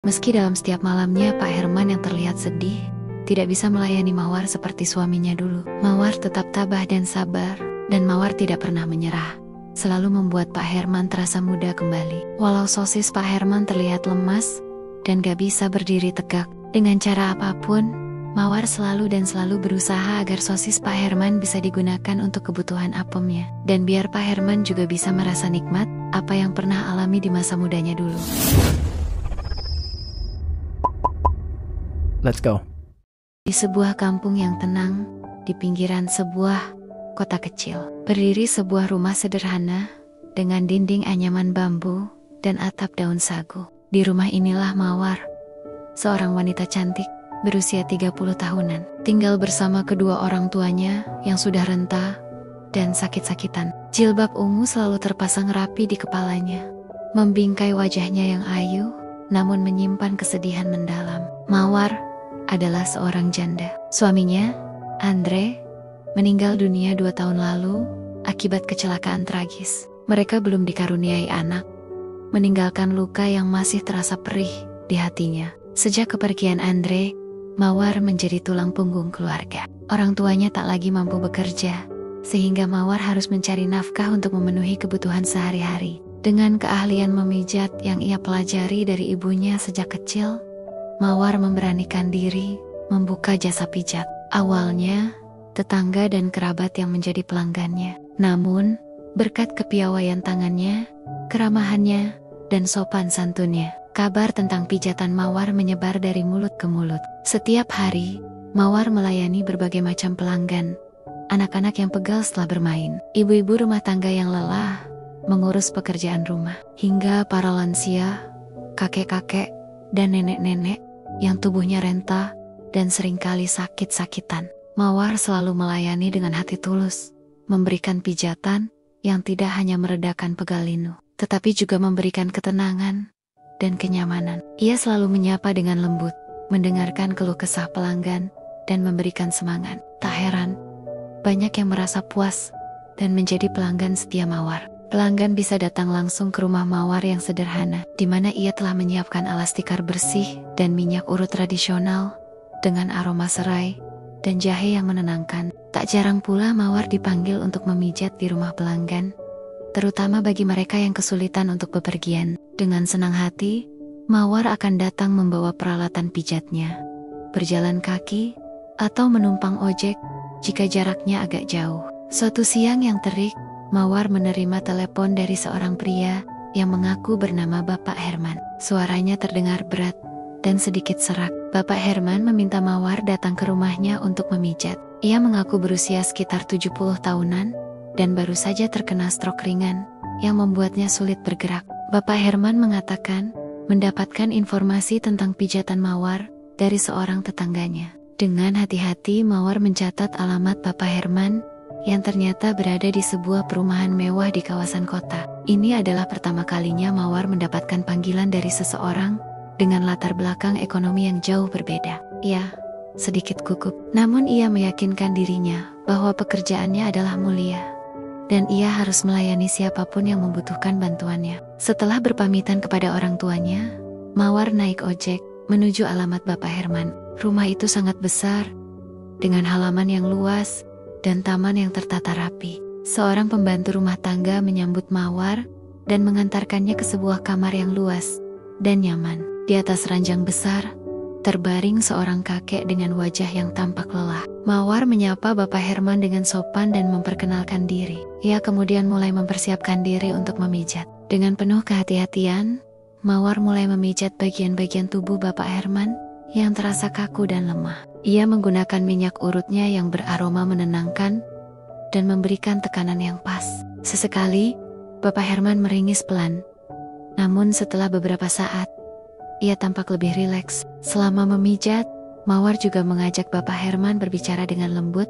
Meski dalam setiap malamnya Pak Herman yang terlihat sedih, tidak bisa melayani Mawar seperti suaminya dulu. Mawar tetap tabah dan sabar, dan Mawar tidak pernah menyerah. Selalu membuat Pak Herman terasa muda kembali. Walau sosis Pak Herman terlihat lemas, dan gak bisa berdiri tegak, dengan cara apapun, Mawar selalu berusaha agar sosis Pak Herman bisa digunakan untuk kebutuhan apemnya. Dan biar Pak Herman juga bisa merasa nikmat apa yang pernah alami di masa mudanya dulu. Let's go. Di sebuah kampung yang tenang, di pinggiran sebuah kota kecil, berdiri sebuah rumah sederhana dengan dinding anyaman bambu dan atap daun sagu. Di rumah inilah Mawar, seorang wanita cantik berusia 30 tahunan, tinggal bersama kedua orang tuanya yang sudah renta dan sakit-sakitan. Jilbab ungu selalu terpasang rapi di kepalanya, membingkai wajahnya yang ayu, namun menyimpan kesedihan mendalam. Mawar adalah seorang janda. Suaminya, Andre, meninggal dunia 2 tahun lalu akibat kecelakaan tragis. Mereka belum dikaruniai anak, meninggalkan luka yang masih terasa perih di hatinya. Sejak kepergian Andre, Mawar menjadi tulang punggung keluarga. Orang tuanya tak lagi mampu bekerja, sehingga Mawar harus mencari nafkah untuk memenuhi kebutuhan sehari-hari. Dengan keahlian memijat yang ia pelajari dari ibunya sejak kecil, Mawar memberanikan diri membuka jasa pijat. Awalnya, tetangga dan kerabat yang menjadi pelanggannya. Namun, berkat kepiawaian tangannya, keramahannya, dan sopan santunnya, kabar tentang pijatan Mawar menyebar dari mulut ke mulut. Setiap hari, Mawar melayani berbagai macam pelanggan. Anak-anak yang pegal setelah bermain, ibu-ibu rumah tangga yang lelah mengurus pekerjaan rumah, hingga para lansia, kakek-kakek, dan nenek-nenek yang tubuhnya renta dan seringkali sakit-sakitan. Mawar selalu melayani dengan hati tulus, memberikan pijatan yang tidak hanya meredakan pegal linu, tetapi juga memberikan ketenangan dan kenyamanan. Ia selalu menyapa dengan lembut, mendengarkan keluh kesah pelanggan, dan memberikan semangat. Tak heran, banyak yang merasa puas dan menjadi pelanggan setia Mawar. Pelanggan bisa datang langsung ke rumah Mawar yang sederhana, di mana ia telah menyiapkan alas tikar bersih dan minyak urut tradisional dengan aroma serai dan jahe yang menenangkan. Tak jarang pula Mawar dipanggil untuk memijat di rumah pelanggan, terutama bagi mereka yang kesulitan untuk bepergian. Dengan senang hati, Mawar akan datang membawa peralatan pijatnya, berjalan kaki, atau menumpang ojek jika jaraknya agak jauh. Suatu siang yang terik, Mawar menerima telepon dari seorang pria yang mengaku bernama Bapak Herman. Suaranya terdengar berat dan sedikit serak. Bapak Herman meminta Mawar datang ke rumahnya untuk memijat. Ia mengaku berusia sekitar 70 tahunan dan baru saja terkena stroke ringan yang membuatnya sulit bergerak. Bapak Herman mengatakan mendapatkan informasi tentang pijatan Mawar dari seorang tetangganya. Dengan hati-hati Mawar mencatat alamat Bapak Herman yang ternyata berada di sebuah perumahan mewah di kawasan kota. Ini adalah pertama kalinya Mawar mendapatkan panggilan dari seseorang dengan latar belakang ekonomi yang jauh berbeda. Ia sedikit gugup, namun ia meyakinkan dirinya bahwa pekerjaannya adalah mulia dan ia harus melayani siapapun yang membutuhkan bantuannya. Setelah berpamitan kepada orang tuanya, Mawar naik ojek menuju alamat Bapak Herman. Rumah itu sangat besar, dengan halaman yang luas dan taman yang tertata rapi. Seorang pembantu rumah tangga menyambut Mawar dan mengantarkannya ke sebuah kamar yang luas dan nyaman. Di atas ranjang besar, terbaring seorang kakek dengan wajah yang tampak lelah. Mawar menyapa Bapak Herman dengan sopan dan memperkenalkan diri. Ia kemudian mulai mempersiapkan diri untuk memijat. Dengan penuh kehati-hatian, Mawar mulai memijat bagian-bagian tubuh Bapak Herman yang terasa kaku dan lemah. Ia menggunakan minyak urutnya yang beraroma menenangkan dan memberikan tekanan yang pas. Sesekali, Bapak Herman meringis pelan. Namun setelah beberapa saat, ia tampak lebih rileks. Selama memijat, Mawar juga mengajak Bapak Herman berbicara dengan lembut,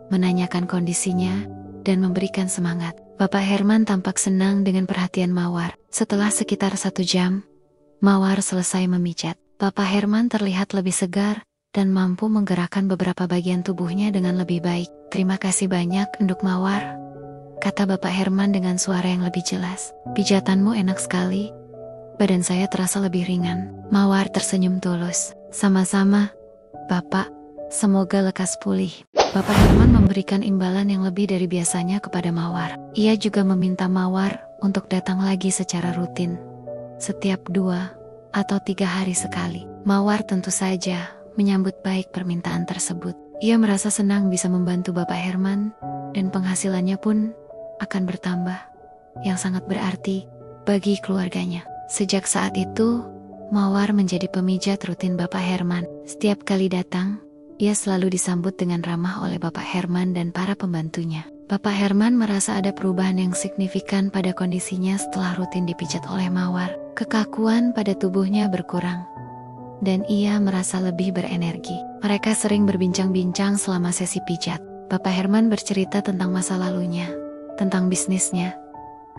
menanyakan kondisinya, dan memberikan semangat. Bapak Herman tampak senang dengan perhatian Mawar. Setelah sekitar 1 jam, Mawar selesai memijat. Bapak Herman terlihat lebih segar dan mampu menggerakkan beberapa bagian tubuhnya dengan lebih baik. Terima kasih banyak, Enduk Mawar, kata Bapak Herman dengan suara yang lebih jelas. Pijatanmu enak sekali, badan saya terasa lebih ringan. Mawar tersenyum tulus. Sama-sama, Bapak. Semoga lekas pulih. Bapak Herman memberikan imbalan yang lebih dari biasanya kepada Mawar. Ia juga meminta Mawar untuk datang lagi secara rutin, setiap 2 atau 3 hari sekali. Mawar tentu saja menyambut baik permintaan tersebut. Ia merasa senang bisa membantu Bapak Herman dan penghasilannya pun akan bertambah, yang sangat berarti bagi keluarganya. Sejak saat itu, Mawar menjadi pemijat rutin Bapak Herman. Setiap kali datang, ia selalu disambut dengan ramah oleh Bapak Herman dan para pembantunya. Bapak Herman merasa ada perubahan yang signifikan pada kondisinya setelah rutin dipijat oleh Mawar. Kekakuan pada tubuhnya berkurang, dan ia merasa lebih berenergi. Mereka sering berbincang-bincang selama sesi pijat. Bapak Herman bercerita tentang masa lalunya, tentang bisnisnya,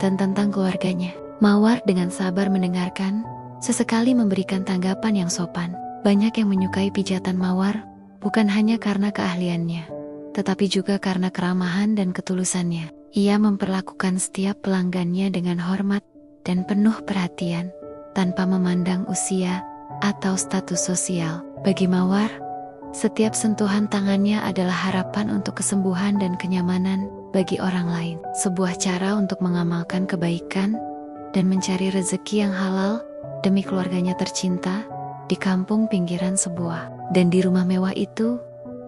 dan tentang keluarganya. Mawar dengan sabar mendengarkan, sesekali memberikan tanggapan yang sopan. Banyak yang menyukai pijatan Mawar, bukan hanya karena keahliannya, tetapi juga karena keramahan dan ketulusannya. Ia memperlakukan setiap pelanggannya dengan hormat dan penuh perhatian, tanpa memandang usia atau status sosial. Bagi Mawar, setiap sentuhan tangannya adalah harapan untuk kesembuhan dan kenyamanan bagi orang lain. Sebuah cara untuk mengamalkan kebaikan dan mencari rezeki yang halal demi keluarganya tercinta di kampung pinggiran sebuah. Dan di rumah mewah itu,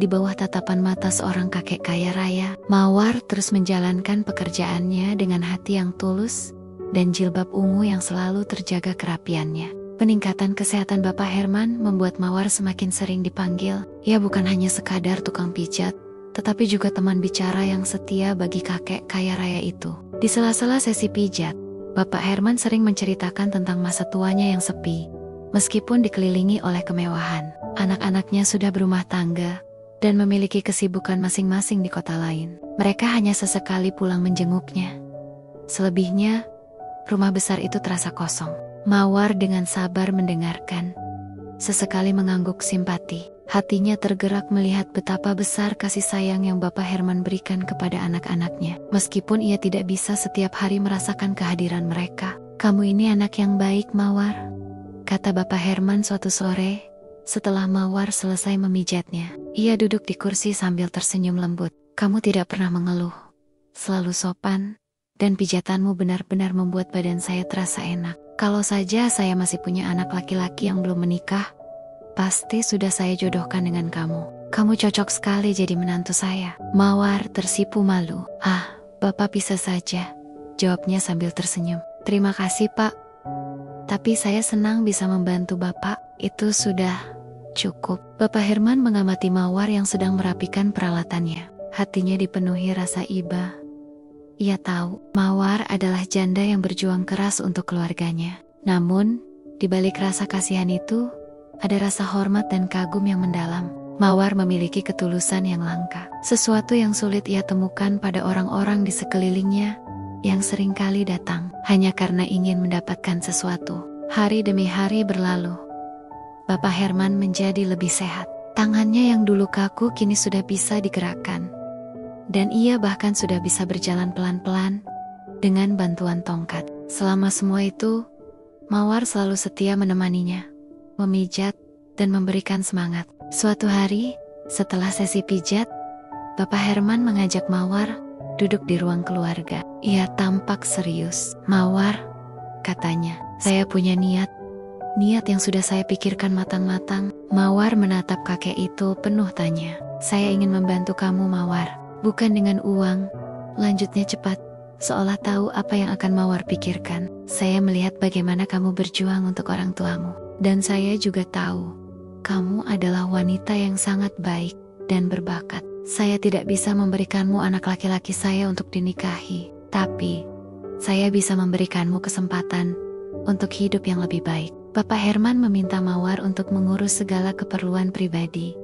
di bawah tatapan mata seorang kakek kaya raya, Mawar terus menjalankan pekerjaannya dengan hati yang tulus dan jilbab ungu yang selalu terjaga kerapiannya. Peningkatan kesehatan Bapak Herman membuat Mawar semakin sering dipanggil. Ia bukan hanya sekadar tukang pijat, tetapi juga teman bicara yang setia bagi kakek kaya raya itu. Di sela-sela sesi pijat, Bapak Herman sering menceritakan tentang masa tuanya yang sepi. Meskipun dikelilingi oleh kemewahan, anak-anaknya sudah berumah tangga dan memiliki kesibukan masing-masing di kota lain. Mereka hanya sesekali pulang menjenguknya. Selebihnya, rumah besar itu terasa kosong. Mawar dengan sabar mendengarkan, sesekali mengangguk simpati. Hatinya tergerak melihat betapa besar kasih sayang yang Bapak Herman berikan kepada anak-anaknya. Meskipun ia tidak bisa setiap hari merasakan kehadiran mereka. "Kamu ini anak yang baik, Mawar," kata Bapak Herman suatu sore setelah Mawar selesai memijatnya. Ia duduk di kursi sambil tersenyum lembut. "Kamu tidak pernah mengeluh, selalu sopan, dan pijatanmu benar-benar membuat badan saya terasa enak. Kalau saja saya masih punya anak laki-laki yang belum menikah, pasti sudah saya jodohkan dengan kamu. Kamu cocok sekali jadi menantu saya." Mawar tersipu malu. "Ah, Bapak bisa saja," jawabnya sambil tersenyum. "Terima kasih, Pak. Tapi saya senang bisa membantu Bapak. Itu sudah cukup." Bapak Herman mengamati Mawar yang sedang merapikan peralatannya. Hatinya dipenuhi rasa iba. Ia tahu Mawar adalah janda yang berjuang keras untuk keluarganya. Namun, di balik rasa kasihan itu, ada rasa hormat dan kagum yang mendalam. Mawar memiliki ketulusan yang langka, sesuatu yang sulit ia temukan pada orang-orang di sekelilingnya yang seringkali datang hanya karena ingin mendapatkan sesuatu. Hari demi hari berlalu. Bapak Herman menjadi lebih sehat. Tangannya yang dulu kaku kini sudah bisa digerakkan. Dan ia bahkan sudah bisa berjalan pelan-pelan dengan bantuan tongkat. Selama semua itu, Mawar selalu setia menemaninya, memijat, dan memberikan semangat. Suatu hari, setelah sesi pijat, Bapak Herman mengajak Mawar duduk di ruang keluarga. Ia tampak serius. "Mawar," katanya, "saya punya niat yang sudah saya pikirkan matang-matang." Mawar menatap kakek itu penuh tanya. "Saya ingin membantu kamu, Mawar. Bukan dengan uang," lanjutnya cepat, seolah tahu apa yang akan Mawar pikirkan. "Saya melihat bagaimana kamu berjuang untuk orang tuamu. Dan saya juga tahu, kamu adalah wanita yang sangat baik dan berbakat. Saya tidak bisa memberikanmu anak laki-laki saya untuk dinikahi. Tapi, saya bisa memberikanmu kesempatan untuk hidup yang lebih baik." Bapak Herman meminta Mawar untuk mengurus segala keperluan pribadi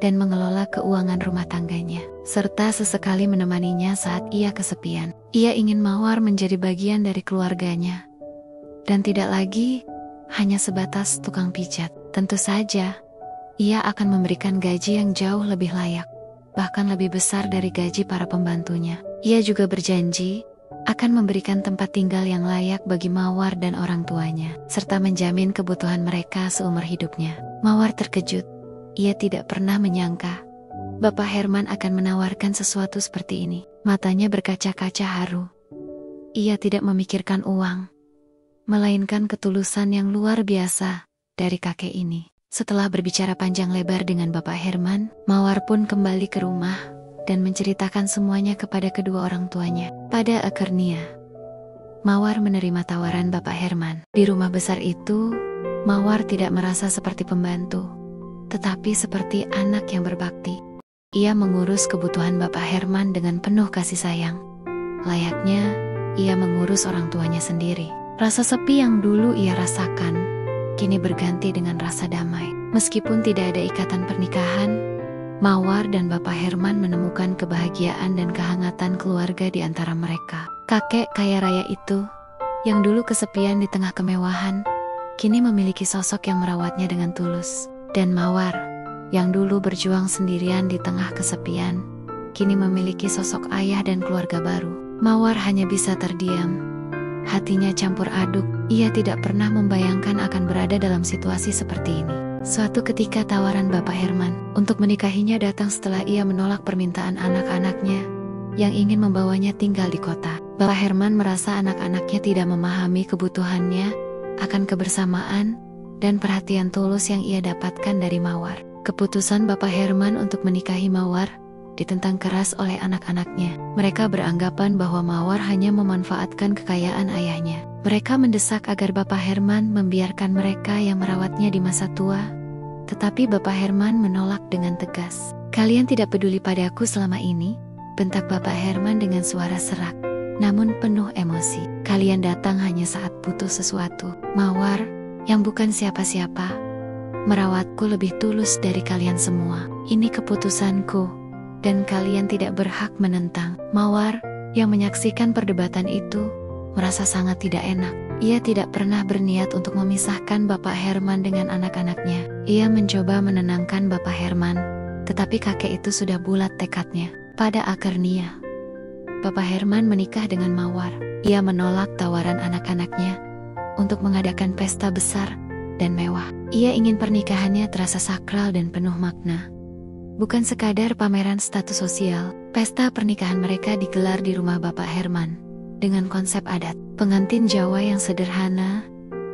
dan mengelola keuangan rumah tangganya, serta sesekali menemaninya saat ia kesepian. Ia ingin Mawar menjadi bagian dari keluarganya, dan tidak lagi hanya sebatas tukang pijat. Tentu saja, ia akan memberikan gaji yang jauh lebih layak, bahkan lebih besar dari gaji para pembantunya. Ia juga berjanji akan memberikan tempat tinggal yang layak bagi Mawar dan orang tuanya, serta menjamin kebutuhan mereka seumur hidupnya. Mawar terkejut. Ia tidak pernah menyangka Bapak Herman akan menawarkan sesuatu seperti ini. Matanya berkaca-kaca haru. Ia tidak memikirkan uang, melainkan ketulusan yang luar biasa dari kakek ini. Setelah berbicara panjang lebar dengan Bapak Herman, Mawar pun kembali ke rumah dan menceritakan semuanya kepada kedua orang tuanya. Pada akhirnya, Mawar menerima tawaran Bapak Herman. Di rumah besar itu, Mawar tidak merasa seperti pembantu, tetapi seperti anak yang berbakti. Ia mengurus kebutuhan Bapak Herman dengan penuh kasih sayang. Layaknya, ia mengurus orang tuanya sendiri. Rasa sepi yang dulu ia rasakan kini berganti dengan rasa damai. Meskipun tidak ada ikatan pernikahan, Mawar dan Bapak Herman menemukan kebahagiaan dan kehangatan keluarga di antara mereka. Kakek kaya raya itu, yang dulu kesepian di tengah kemewahan, kini memiliki sosok yang merawatnya dengan tulus. Dan Mawar, yang dulu berjuang sendirian di tengah kesepian, kini memiliki sosok ayah dan keluarga baru. Mawar hanya bisa terdiam. Hatinya campur aduk. Ia tidak pernah membayangkan akan berada dalam situasi seperti ini. Suatu ketika tawaran Bapak Herman untuk menikahinya datang setelah ia menolak permintaan anak-anaknya yang ingin membawanya tinggal di kota. Bapak Herman merasa anak-anaknya tidak memahami kebutuhannya akan kebersamaan dan perhatian tulus yang ia dapatkan dari Mawar. Keputusan Bapak Herman untuk menikahi Mawar ditentang keras oleh anak-anaknya. Mereka beranggapan bahwa Mawar hanya memanfaatkan kekayaan ayahnya. Mereka mendesak agar Bapak Herman membiarkan mereka yang merawatnya di masa tua. Tetapi Bapak Herman menolak dengan tegas. "Kalian tidak peduli padaku selama ini," bentak Bapak Herman dengan suara serak, namun penuh emosi. "Kalian datang hanya saat butuh sesuatu. Mawar, yang bukan siapa-siapa, merawatku lebih tulus dari kalian semua. Ini keputusanku dan kalian tidak berhak menentang." Mawar, yang menyaksikan perdebatan itu, merasa sangat tidak enak. Ia tidak pernah berniat untuk memisahkan Bapak Herman dengan anak-anaknya. Ia mencoba menenangkan Bapak Herman, tetapi kakek itu sudah bulat tekadnya. Pada akhirnya, Bapak Herman menikah dengan Mawar. Ia menolak tawaran anak-anaknya untuk mengadakan pesta besar dan mewah. Ia ingin pernikahannya terasa sakral dan penuh makna. Bukan sekadar pameran status sosial. Pesta pernikahan mereka digelar di rumah Bapak Herman dengan konsep adat. Pengantin Jawa yang sederhana,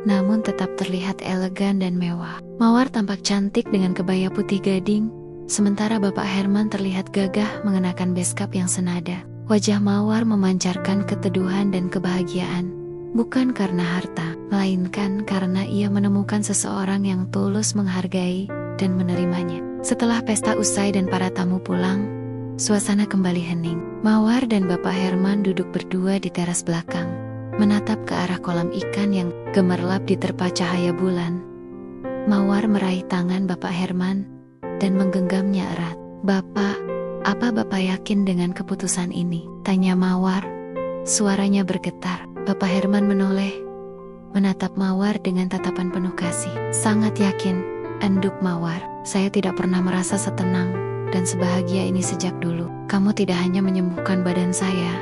namun tetap terlihat elegan dan mewah. Mawar tampak cantik dengan kebaya putih gading, sementara Bapak Herman terlihat gagah mengenakan beskap yang senada. Wajah Mawar memancarkan keteduhan dan kebahagiaan, bukan karena harta, melainkan karena ia menemukan seseorang yang tulus menghargai dan menerimanya. Setelah pesta usai dan para tamu pulang, suasana kembali hening. Mawar dan Bapak Herman duduk berdua di teras belakang, menatap ke arah kolam ikan yang gemerlap diterpa cahaya bulan. Mawar meraih tangan Bapak Herman dan menggenggamnya erat. "Bapak, apa Bapak yakin dengan keputusan ini?" tanya Mawar. Suaranya bergetar. Bapak Herman menoleh, menatap Mawar dengan tatapan penuh kasih. "Sangat yakin," enduk Mawar. "Saya tidak pernah merasa setenang dan sebahagia ini sejak dulu. Kamu tidak hanya menyembuhkan badan saya,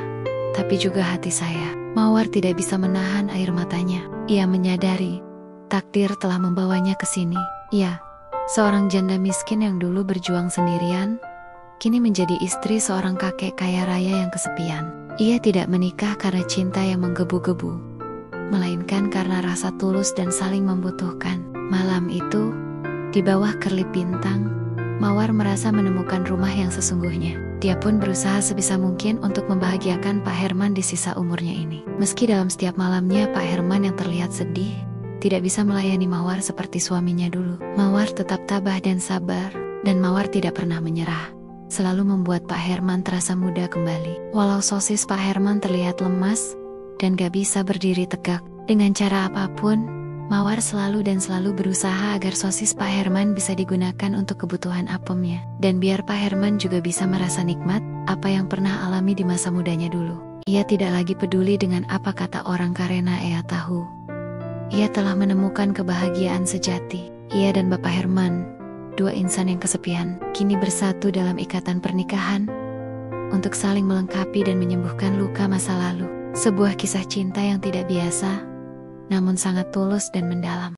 tapi juga hati saya." Mawar tidak bisa menahan air matanya. Ia menyadari takdir telah membawanya ke sini. Ia, seorang janda miskin yang dulu berjuang sendirian, kini menjadi istri seorang kakek kaya raya yang kesepian. Ia tidak menikah karena cinta yang menggebu-gebu, melainkan karena rasa tulus dan saling membutuhkan. Malam itu, di bawah kerlip bintang, Mawar merasa menemukan rumah yang sesungguhnya. Dia pun berusaha sebisa mungkin untuk membahagiakan Pak Herman di sisa umurnya ini. Meski dalam setiap malamnya Pak Herman yang terlihat sedih, tidak bisa melayani Mawar seperti suaminya dulu. Mawar tetap tabah dan sabar, dan Mawar tidak pernah menyerah. Selalu membuat Pak Herman terasa muda kembali. Walau sosis Pak Herman terlihat lemas dan gak bisa berdiri tegak, dengan cara apapun, Mawar selalu berusaha agar sosis Pak Herman bisa digunakan untuk kebutuhan apemnya. Dan biar Pak Herman juga bisa merasa nikmat apa yang pernah alami di masa mudanya dulu. Ia tidak lagi peduli dengan apa kata orang karena ia tahu ia telah menemukan kebahagiaan sejati. Ia dan Bapak Herman, dua insan yang kesepian, kini bersatu dalam ikatan pernikahan untuk saling melengkapi dan menyembuhkan luka masa lalu. Sebuah kisah cinta yang tidak biasa, namun sangat tulus dan mendalam.